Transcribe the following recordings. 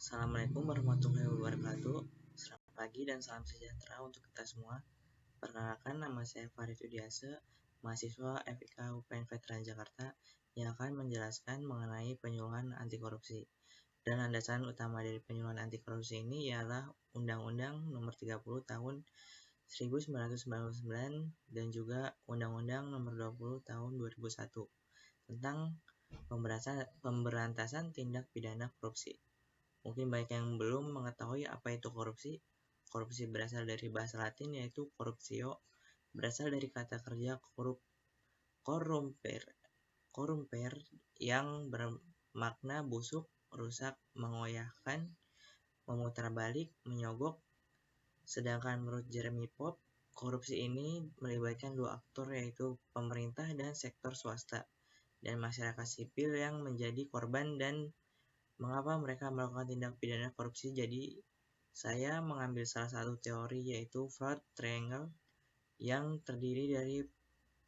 Assalamualaikum warahmatullahi wabarakatuh. Selamat pagi dan salam sejahtera untuk kita semua. Perkenalkan, nama saya Farid Udiase, mahasiswa FIK UPN Veteran Jakarta yang akan menjelaskan mengenai penyuluhan anti korupsi. Dan landasan utama dari penyuluhan anti korupsi ini ialah Undang-Undang Nomor 30 Tahun 1999 dan juga Undang-Undang Nomor 20 Tahun 2001 tentang pemberantasan tindak pidana korupsi. Mungkin banyak yang belum mengetahui apa itu korupsi. Korupsi berasal dari bahasa Latin yaitu corruptio, berasal dari kata kerja corrumper yang bermakna busuk, rusak, mengoyahkan, memutarbalik, menyogok. Sedangkan menurut Jeremy Pope, korupsi ini melibatkan dua aktor yaitu pemerintah dan sektor swasta dan masyarakat sipil yang menjadi korban. Dan mengapa mereka melakukan tindak pidana korupsi? Jadi saya mengambil salah satu teori yaitu fraud triangle yang terdiri dari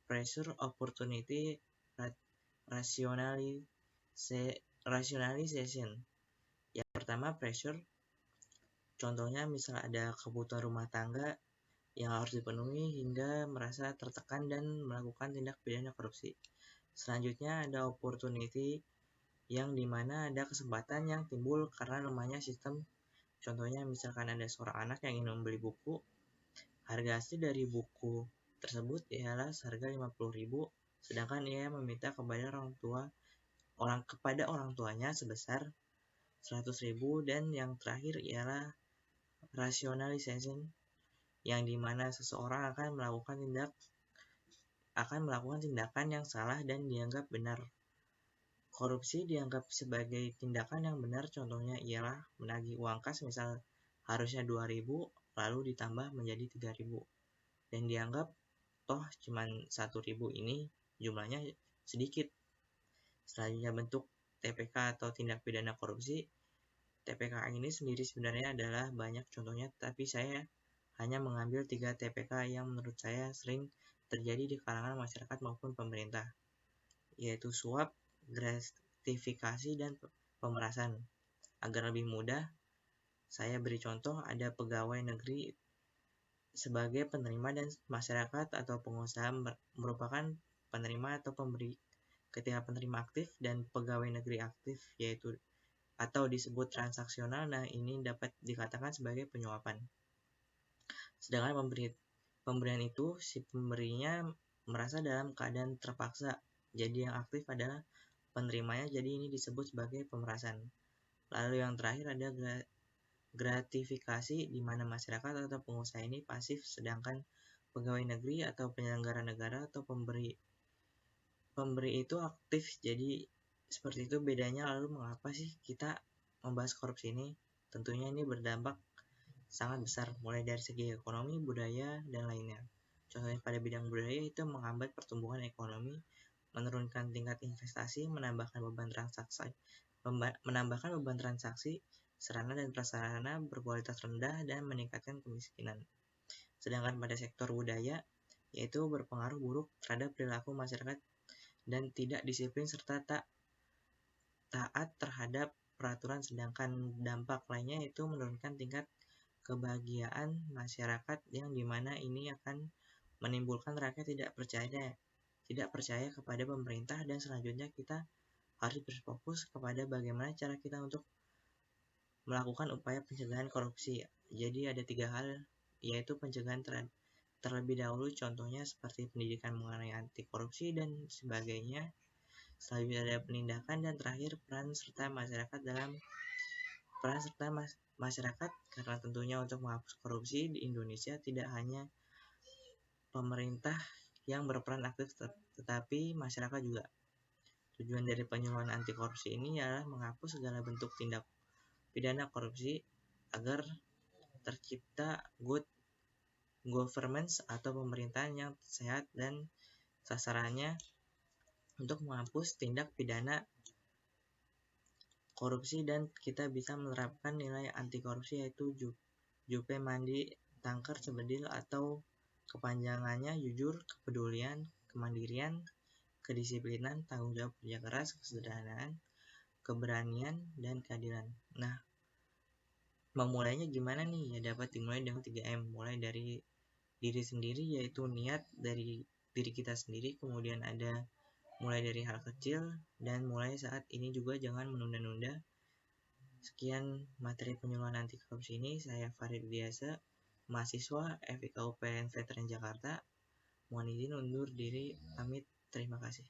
pressure, opportunity, rationalization. Yang pertama pressure, contohnya misal ada kebutuhan rumah tangga yang harus dipenuhi hingga merasa tertekan dan melakukan tindak pidana korupsi. Selanjutnya ada opportunity, yang dimana ada kesempatan yang timbul karena lemahnya sistem. Contohnya misalkan ada seorang anak yang ingin membeli buku, harga asli dari buku tersebut ialah seharga 50.000, sedangkan ia meminta kepada orang tuanya sebesar 100.000. Dan yang terakhir ialah rationalization, yang dimana seseorang akan melakukan tindakan yang salah dan dianggap benar. Korupsi dianggap sebagai tindakan yang benar, contohnya ialah menagih uang kas misal harusnya 2.000 lalu ditambah menjadi 3.000 dan dianggap toh cuman 1.000 ini jumlahnya sedikit. Selanjutnya bentuk TPK atau tindak pidana korupsi. TPK ini sendiri sebenarnya adalah banyak contohnya, tapi saya hanya mengambil 3 TPK yang menurut saya sering terjadi di kalangan masyarakat maupun pemerintah, yaitu suap, gratifikasi, dan pemerasan. Agar lebih mudah, saya beri contoh, ada pegawai negeri sebagai penerima dan masyarakat atau pengusaha merupakan penerima atau pemberi. Ketika penerima aktif dan pegawai negeri aktif yaitu atau disebut transaksional, nah ini dapat dikatakan sebagai penyuapan. Sedangkan pemberian itu si pemberinya merasa dalam keadaan terpaksa, jadi yang aktif adalah penerimanya, jadi ini disebut sebagai pemerasan. Lalu yang terakhir ada gratifikasi, di mana masyarakat atau pengusaha ini pasif, sedangkan pegawai negeri atau penyelenggara negara atau pemberi itu aktif. Jadi seperti itu bedanya. Lalu mengapa sih kita membahas korupsi ini? Tentunya ini berdampak sangat besar, mulai dari segi ekonomi, budaya, dan lainnya. Contohnya pada bidang budaya itu menghambat pertumbuhan ekonomi, menurunkan tingkat investasi, menambahkan beban transaksi, sarana dan prasarana berkualitas rendah, dan meningkatkan kemiskinan. Sedangkan pada sektor budaya, yaitu berpengaruh buruk terhadap perilaku masyarakat dan tidak disiplin serta taat terhadap peraturan. Sedangkan dampak lainnya yaitu menurunkan tingkat kebahagiaan masyarakat, yang dimana ini akan menimbulkan rakyat tidak percaya kepada pemerintah. Dan selanjutnya kita harus berfokus kepada bagaimana cara kita untuk melakukan upaya pencegahan korupsi. Jadi ada 3 hal, yaitu pencegahan terlebih dahulu, contohnya seperti pendidikan mengenai anti korupsi dan sebagainya. Selanjutnya ada penindakan, dan terakhir peran serta masyarakat, karena tentunya untuk menghapus korupsi di Indonesia tidak hanya pemerintah yang berperan aktif, tetapi masyarakat juga. Tujuan dari penyuluhan anti korupsi ini adalah menghapus segala bentuk tindak pidana korupsi agar tercipta good governance atau pemerintahan yang sehat, dan sasarannya untuk menghapus tindak pidana korupsi, dan kita bisa menerapkan nilai anti korupsi yaitu Jupe Mandi Tangker Cebedil, atau kepanjangannya jujur, kepedulian, kemandirian, kedisiplinan, tanggung jawab, kerja keras, kesederhanaan, keberanian, dan keadilan. Nah, Memulainya gimana nih? Ya dapat dimulai dengan 3M. Mulai dari diri sendiri, yaitu niat dari diri kita sendiri, kemudian ada mulai dari hal kecil, dan mulai saat ini juga jangan menunda-nunda. Sekian materi penyuluhan anti korupsi ini, saya Farid Widiasa, mahasiswa FIK UPN Veteran Jakarta. Mohon izin undur diri, pamit, terima kasih.